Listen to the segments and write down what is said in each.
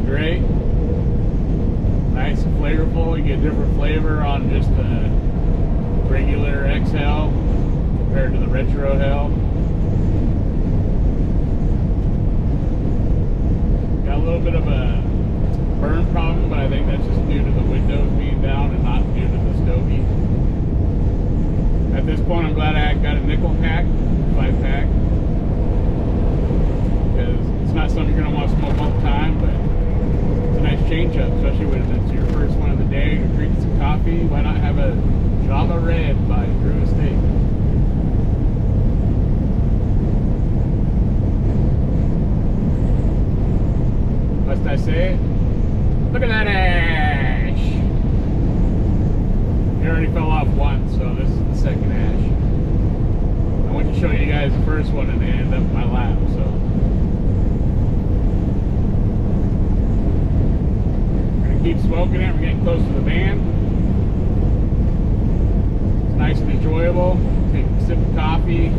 great. Nice and flavorful. You get a different flavor on just a regular X Hell compared to the Retro Hell. Got a little bit of a burn problem, but I think that's just due to the windows being down and not due to the stogie. At this point, I'm glad I got a nickel pack, 5-pack, because it's not something you're going to want to smoke all the time, but it's a nice change up, especially when it's your first one of the day, you're drinking some coffee. Why not have a Java Red by Drew Estate? Must I say it? Look at that ash! It already fell off once, so this is the second ash. I went to show you guys the first one and it ended up in my lap, so. We're gonna keep smoking it. We're getting close to the band. It's nice and enjoyable. Take a sip of coffee,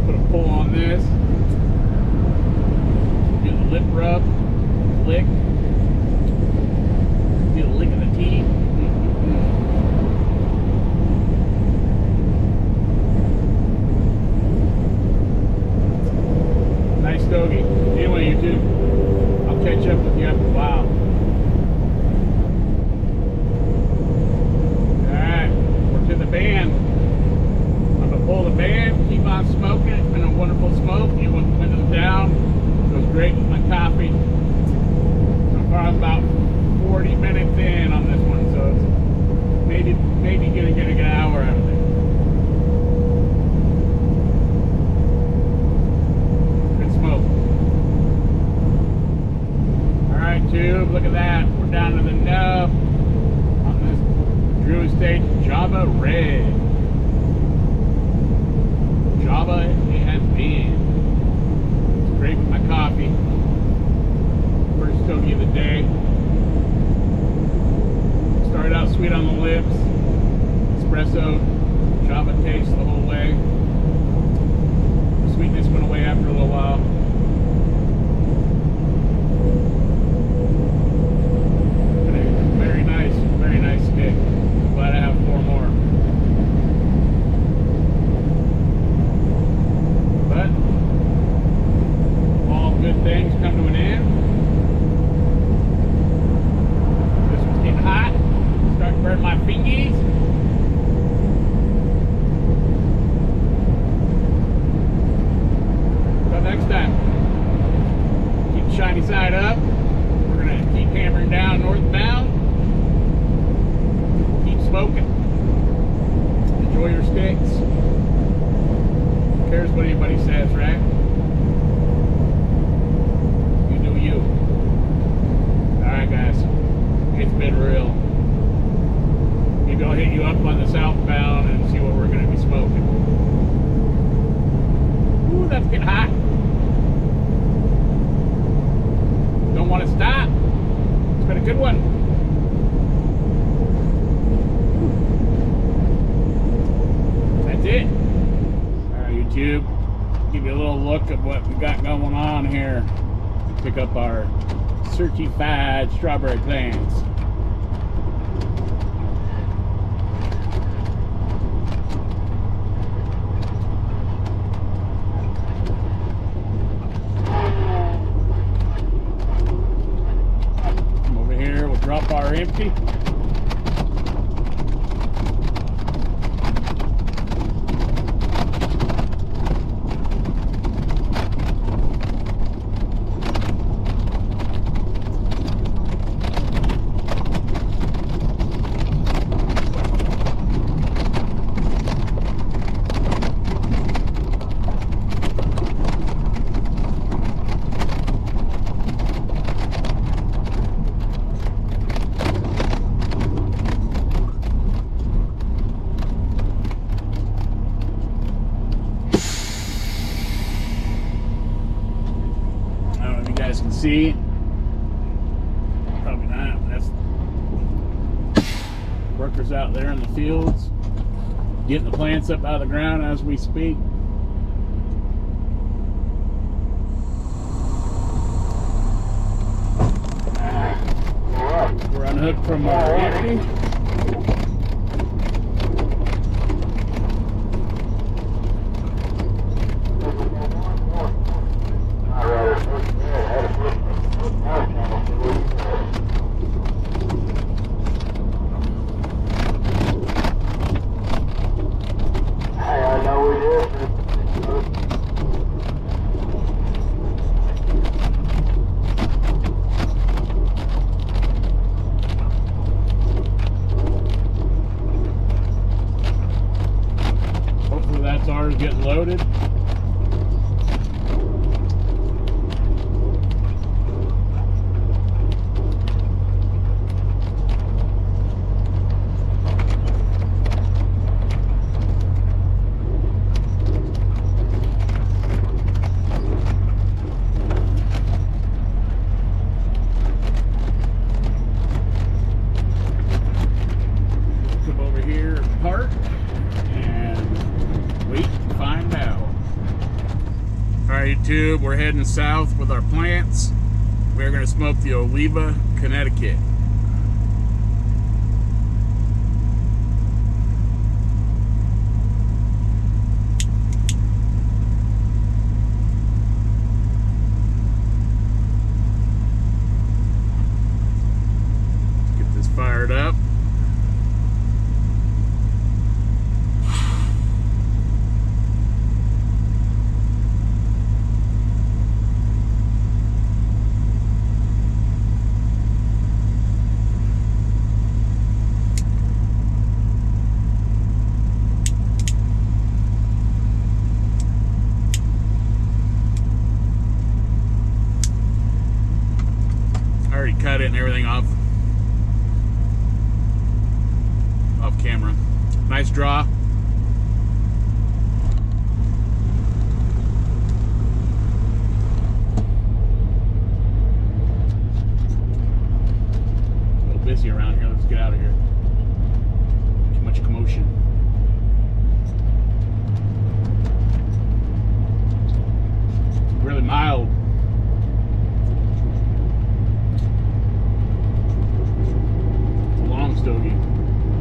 put a pull on this, do the lip rub, lick. Do the lick of the teeth. Nice stogie. Anyway, YouTube, I'll catch up with you after a while. Alright, we're to the band. I'm going to pull the band, keep on smoking. It's been a wonderful smoke. Even with the windows down, it was great with my coffee. So far, I'm about 40 minutes in on this one, so it's maybe gonna get an hour out of it. Good smoke. Alright, tube, look at that. We're down to the nub on this Drew Estate Java Red. Java it has been. It's great with my coffee. First stogie of the day. Started out sweet on the lips, espresso, Java taste the whole way. The sweetness went away after a little while. But a very nice stick. I'm glad I have 4 more. But all good things come to an end. This one's getting hot. Start to burn my fingies. Until next time, keep the shiny side up. We're going to keep hammering down northbound. Keep smoking. Enjoy your sticks. Who cares what anybody says, right? You do you. Alright guys, it's been real. Maybe I'll hit you up on the southbound and see what we're going to be smoking. Ooh, that's getting hot. Don't want to stop. It's been a good one. That's it. Alright, YouTube. Give you a little look at what we got going on here. Pick up our certified strawberry plants. Drop bar empty. See, probably not. That's workers out there in the fields getting the plants up out of the ground as we speak. smoke from our empty. Ours getting loaded. Come over here, park, and wait to find out. Alright, YouTube, we're heading south with our plants. We're going to smoke the Oliva, Connecticut. Let's get this fired up. Cut it and everything off camera. Nice draw. A little busy around here. Let's get out of here. Too much commotion. It's really mild. Stogie.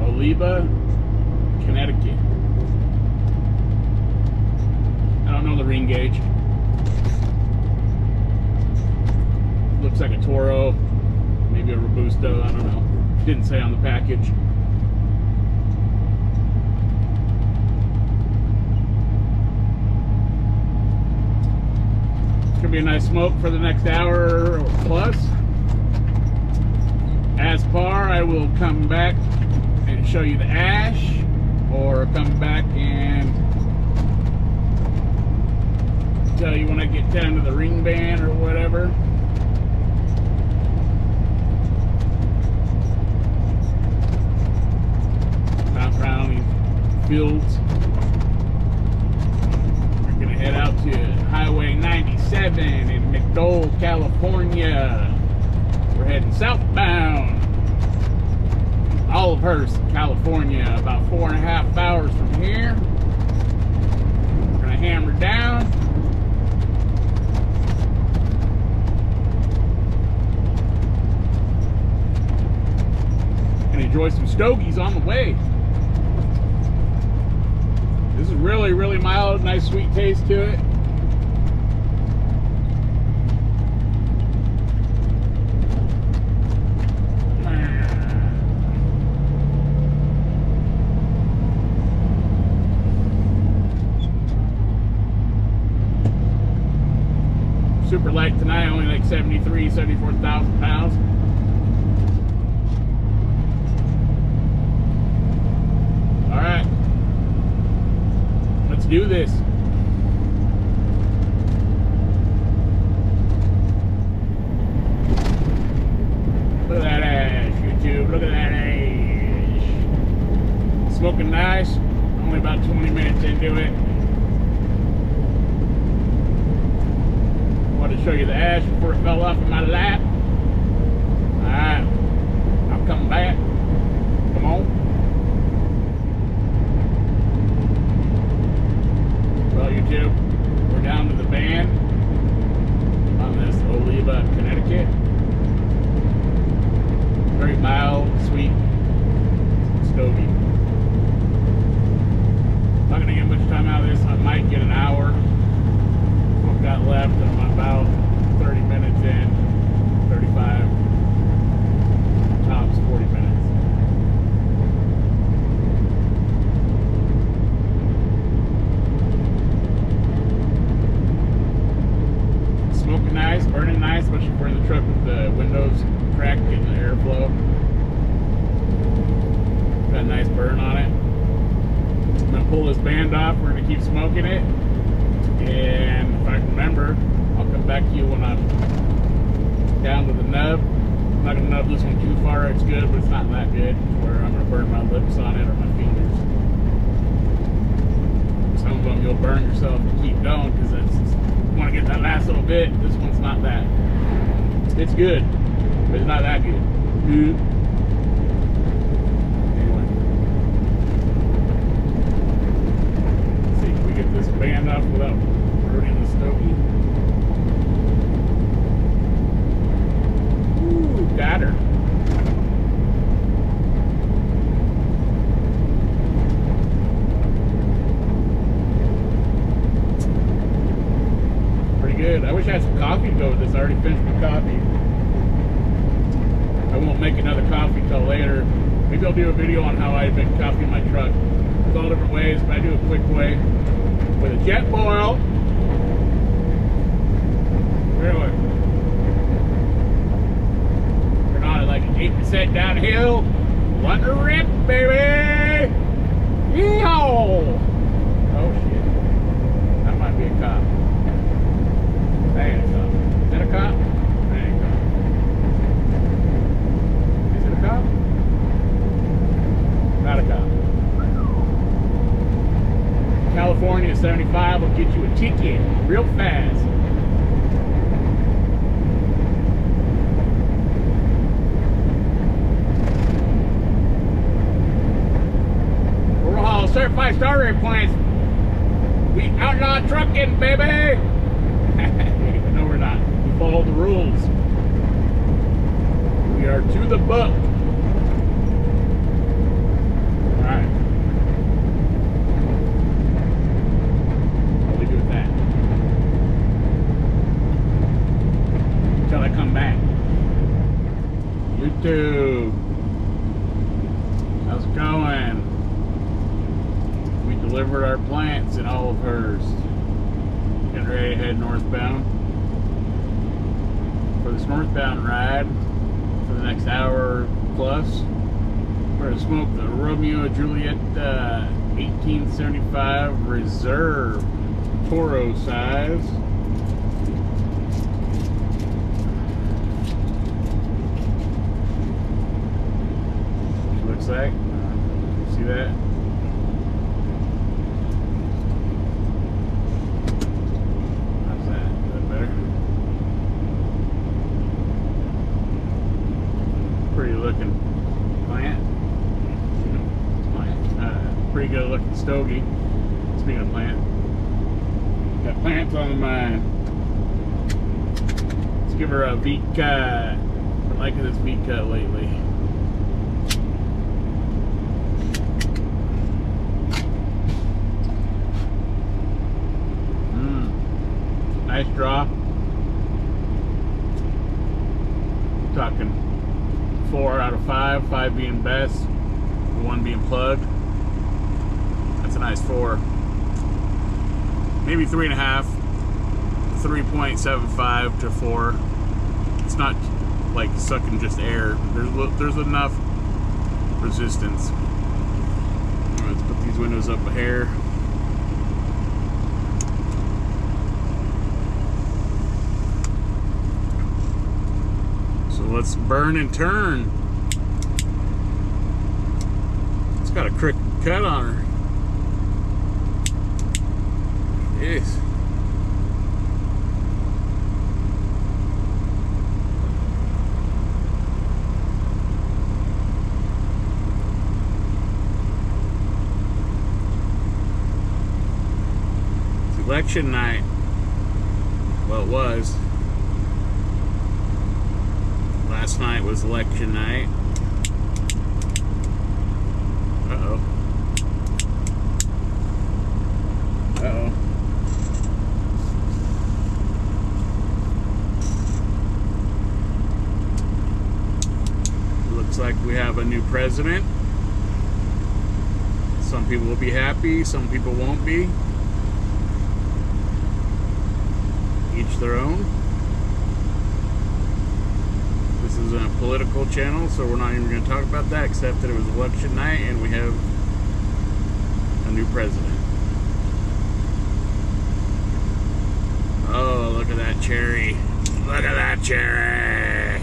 Oliva, Connecticut. I don't know the ring gauge. Looks like a Toro, maybe a Robusto, I don't know. Didn't say on the package. It's gonna be a nice smoke for the next hour or plus. As par, I will come back and show you the ash, or come back and tell you when I get down to the ring band or whatever. Bounce around these fields. We're gonna head out to Highway 97 in McDowell, California. We're heading southbound. Olivehurst, California, about 4.5 hours from here. We're gonna hammer down. And enjoy some stogies on the way. This is really, really mild, nice sweet taste to it. Super light tonight, only like 74,000 pounds. All right, let's do this. Look at that ash, YouTube, look at that ash. Smoking nice, only about 20 minutes into it. To show you the ash before it fell off in my lap. Alright, I'm coming back. Come on. Well, YouTube, we're down to the band on this Oliva, Connecticut. Very mild. nice, burning nice, especially if we're in the truck with the windows cracked, getting the airflow. Got a nice burn on it. I'm gonna pull this band off. We're gonna keep smoking it, and if I can remember, I'll come back to you when I'm down to the nub. I'm not gonna nub this one too far. It's good, but it's not that good where I'm gonna burn my lips on it or my fingers. Some of them you'll burn yourself to keep going because you want to get that last little bit. This one's not that. It's good, but it's not that good. Anyway. Let's see, can we get this band off without burning the stogie? Ooh, got her. Good. I wish I had some coffee to go with this. I already finished my coffee. I won't make another coffee till later. Maybe I'll do a video on how I make coffee in my truck. There's all different ways, but I do a quick way with a jet boil. Really? Turn on it like an 8% downhill. Let her rip, baby! Yeehaw! Oh shit. That might be a cop. That ain't a cop. Is that a cop? That ain't a cop. Is it a cop? Not a cop. California 75 will get you a ticket real fast. Overhaul certified starter plants. We outlaw trucking, baby! No, we're not. We follow the rules. We are to the book. Alright. What do we do with that? Until I come back. YouTube. How's it going? We delivered our plants in Olivehurst. Getting ready to head northbound. For this northbound ride, for the next hour plus, we're going to smoke the Romeo and Juliet 1875 Reserve Toro size. Looks like. See that? Looking plant. Pretty good looking stogie. Speaking of plant, got plants on the mind. Let's give her a V cut. I'm liking this V cut lately. Nice draw. Talking 4 out of 5, 5 being best, 1 being plugged. That's a nice 4. Maybe 3.5, 3.75 to 4. It's not like sucking just air. There's enough resistance. Let's put these windows up a hair. Let's burn and turn. It's got a crooked cut on her. Yes. It's election night. Well, it was. Last night was election night. Uh-oh. Uh-oh. Looks like we have a new president. Some people will be happy, some people won't be. Each their own. This is a political channel, so we're not even going to talk about that, except that it was election night and we have a new president. Oh, look at that cherry. Look at that cherry.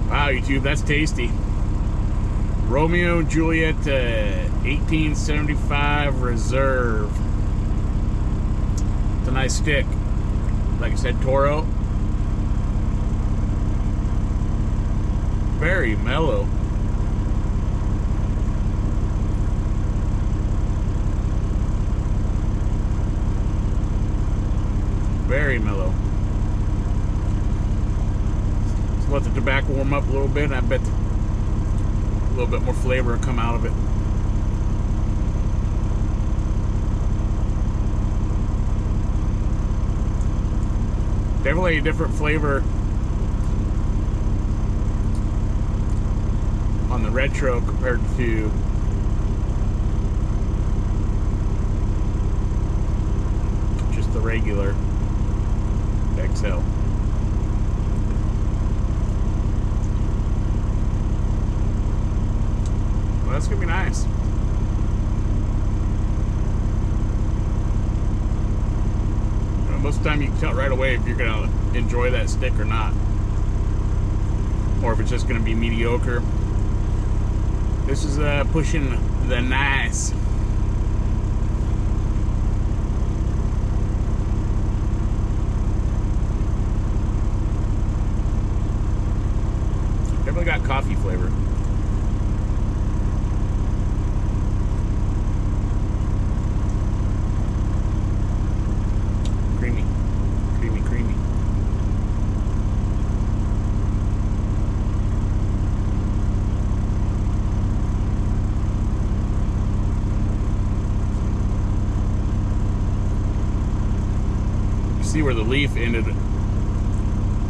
Wow, YouTube, that's tasty. Romeo and Juliet 1875 Reserve. It's a nice stick. Like I said, Toro. Very mellow. Very mellow. Just let the tobacco warm up a little bit, and I bet a little bit more flavor will come out of it. Definitely a different flavor on the retro compared to just the regular XL. Well, that's gonna be nice. Most of the time you can tell right away if you're going to enjoy that stick or not, or if it's just going to be mediocre. This is pushing the nice. Definitely got coffee flavor. Creamy. You see where the leaf ended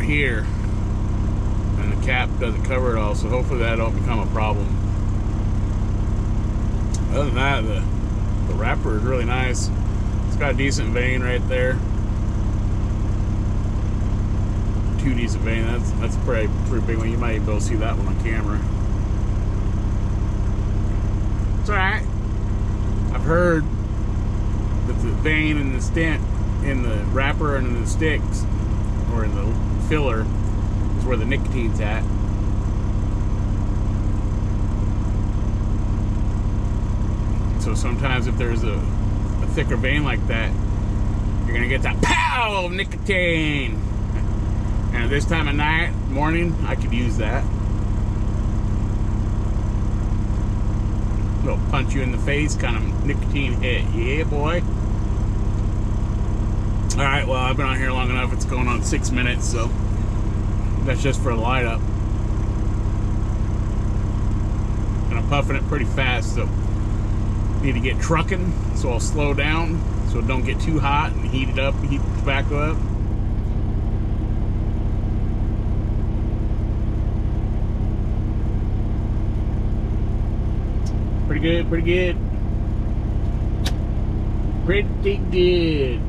here, and the cap doesn't cover it all, so hopefully that don't become a problem. Other than that, the wrapper is really nice. It's got a decent vein right there. Two decent vein. That's a pretty big one. You might be able to see that one on camera. It's alright. I've heard that the vein and the stent in the wrapper and in the sticks, or in the filler, is where the nicotine's at. So sometimes if there's a thicker vein like that, you're gonna get that pow of nicotine. And at this time of night, morning, I could use that. Little punch you in the face kind of nicotine hit. Yeah, boy. Alright, well, I've been on here long enough. It's going on 6 minutes, so that's just for a light up. And I'm puffing it pretty fast, so need to get trucking, so I'll slow down so it don't get too hot and heat it up, heat the tobacco up. Pretty good, pretty good. Pretty good.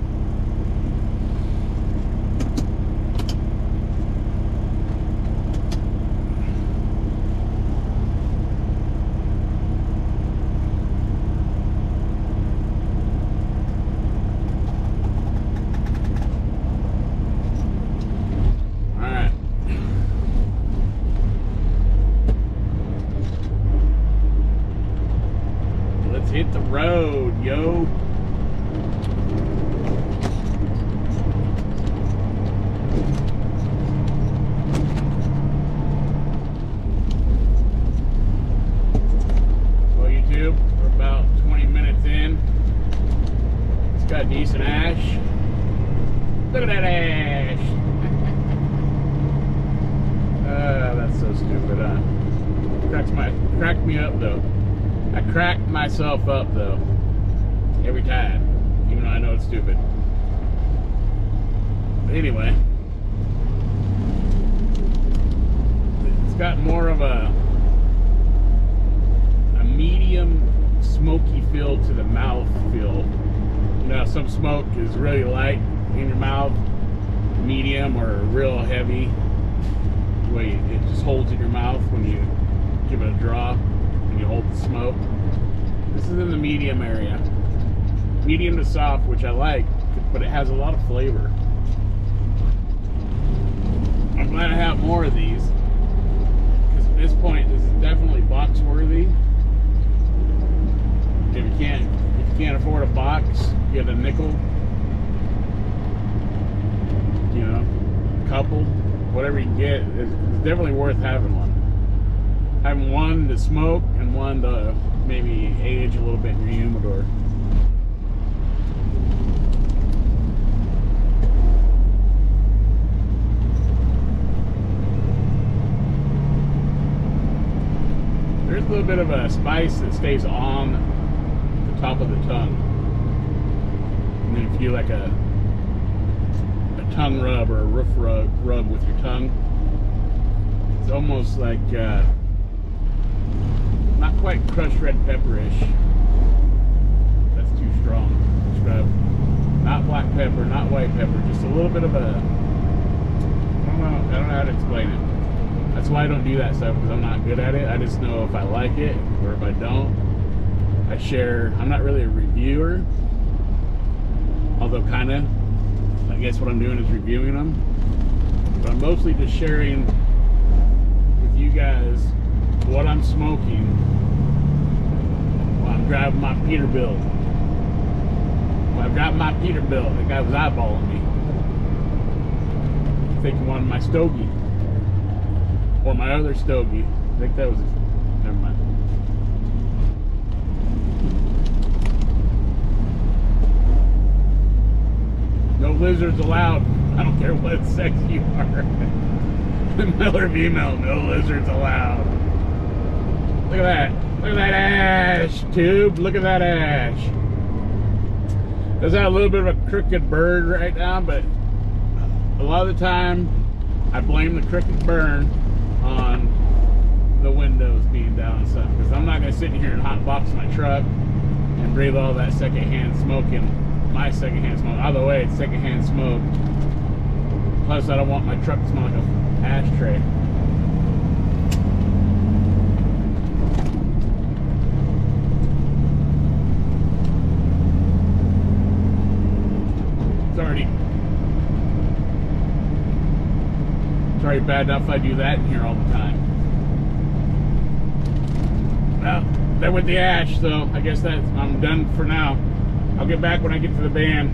Hit the road, yo. Well, YouTube, we're about 20 minutes in. It's got decent ash. Look at that ash. That's so stupid, huh? Cracked me up though. I crack myself up though every time, even though I know it's stupid. But anyway, got more of a medium smoky feel to the mouth feel. You know, some smoke is really light in your mouth, medium or real heavy. The way it just holds in your mouth when you give it a draw and you hold the smoke. This is in the medium area. Medium to soft, which I like, but it has a lot of flavor. I'm glad I have more of these, because at this point, this is definitely box worthy. If you can't afford a box, get a nickel, you know, couple, whatever you can get. It's definitely worth having one. Having one to smoke and one to maybe age a little bit in your humidor. There's a little bit of a spice that stays on the top of the tongue. And then if you do like a tongue rub or a roof rub with your tongue, it's almost like not quite crushed red pepper-ish. That's too strong. Not black pepper, not white pepper, just a little bit of a, I don't know how to explain it. That's why I don't do that stuff, because I'm not good at it. I just know if I like it or if I don't. I share. I'm not really a reviewer, although kind of. I guess what I'm doing is reviewing them. But I'm mostly just sharing with you guys what I'm smoking while I'm driving my Peterbilt. While I'm driving my Peterbilt, the guy was eyeballing me, thinking one of my Stogie. Or my other Stogie. I think that was his. Never mind. No lizards allowed. I don't care what sex you are. Male or female, no lizards allowed. Look at that. Look at that ash, tube. Look at that ash. Does have a little bit of a crooked bird right now, but a lot of the time I blame the crooked burn on the windows being down and stuff, because I'm not going to sit here and hotbox my truck and breathe all that secondhand smoke in my secondhand smoke. Either way, it's secondhand smoke. Plus, I don't want my truck to smell like an ashtray. It's already bad enough I do that in here all the time. Well, that went the ash, so I guess I'm done for now. I'll get back when I get to the van.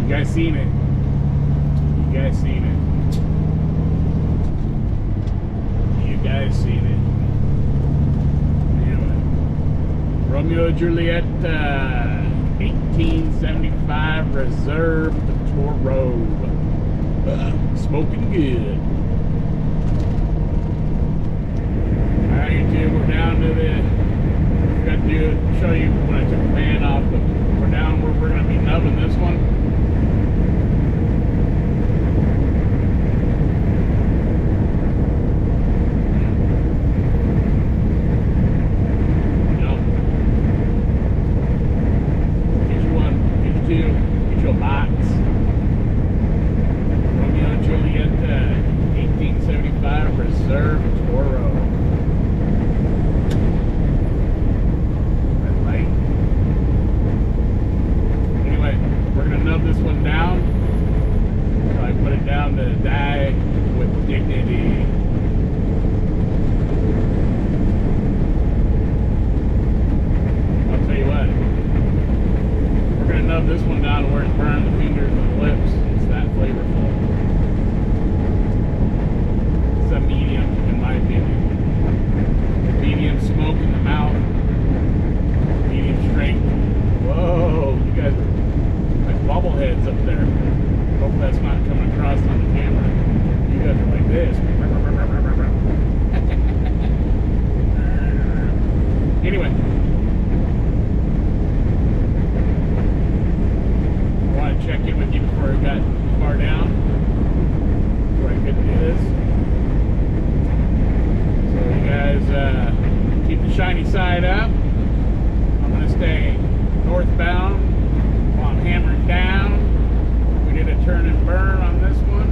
You guys seen it? You guys seen it? You guys seen it? Anyway, Romeo and Juliet, 1875 Reserve Toro, smoking good. Alright, YouTube, we're down to the, got to show you when I took the van off, but we're down where we're going to be nubbing this one. Get you one, get you two, get you a box. Romeo and Juliet, gonna keep the shiny side up. I'm gonna stay northbound while I'm hammering down. We did a turn and burn on this one.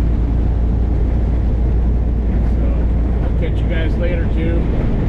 So I'll catch you guys later too.